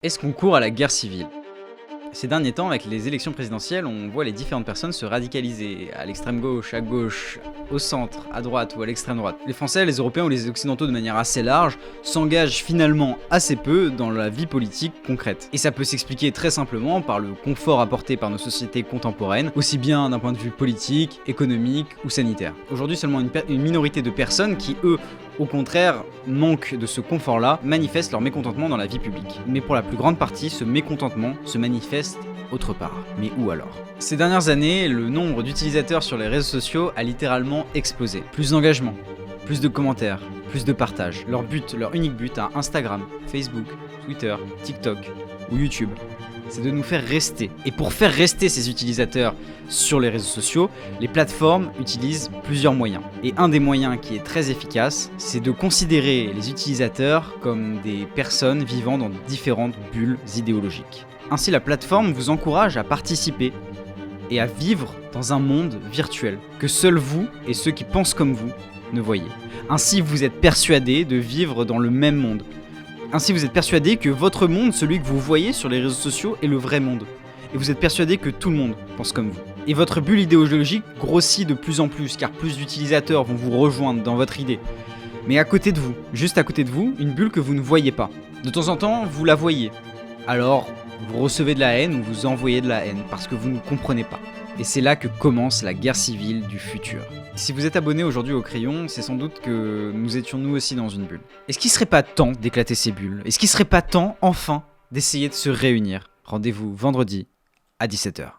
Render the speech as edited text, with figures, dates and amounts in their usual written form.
Est-ce qu'on court à la guerre civile? Ces derniers temps, avec les élections présidentielles, on voit les différentes personnes se radicaliser, à l'extrême gauche, au centre, à droite ou à l'extrême droite. Les Français, les Européens ou les Occidentaux de manière assez large s'engagent finalement assez peu dans la vie politique concrète. Et ça peut s'expliquer très simplement par le confort apporté par nos sociétés contemporaines, aussi bien d'un point de vue politique, économique ou sanitaire. Aujourd'hui, seulement une minorité de personnes qui, eux, au contraire, manquent de ce confort-là, manifestent leur mécontentement dans la vie publique. Mais pour la plus grande partie, ce mécontentement se manifeste autre part. Mais où alors? Ces dernières années, le nombre d'utilisateurs sur les réseaux sociaux a littéralement explosé. Plus d'engagement, plus de commentaires, plus de partages. Leur unique but à Instagram, Facebook, Twitter, TikTok ou YouTube, c'est de nous faire rester. Et pour faire rester ces utilisateurs sur les réseaux sociaux, les plateformes utilisent plusieurs moyens. Et un des moyens qui est très efficace, c'est de considérer les utilisateurs comme des personnes vivant dans différentes bulles idéologiques. Ainsi, la plateforme vous encourage à participer et à vivre dans un monde virtuel que seuls vous et ceux qui pensent comme vous ne voyez. Ainsi, vous êtes persuadé de vivre dans le même monde. Ainsi, vous êtes persuadé que votre monde, celui que vous voyez sur les réseaux sociaux, est le vrai monde. Et vous êtes persuadé que tout le monde pense comme vous. Et votre bulle idéologique grossit de plus en plus, car plus d'utilisateurs vont vous rejoindre dans votre idée. Mais à côté de vous, juste à côté de vous, une bulle que vous ne voyez pas. De temps en temps, vous la voyez. Alors, vous recevez de la haine ou vous envoyez de la haine, parce que vous ne comprenez pas. Et c'est là que commence la guerre civile du futur. Si vous êtes abonné aujourd'hui au Crayon, c'est sans doute que nous étions nous aussi dans une bulle. Est-ce qu'il serait pas temps d'éclater ces bulles? Est-ce qu'il serait pas temps, enfin, d'essayer de se réunir? Rendez-vous vendredi à 17h.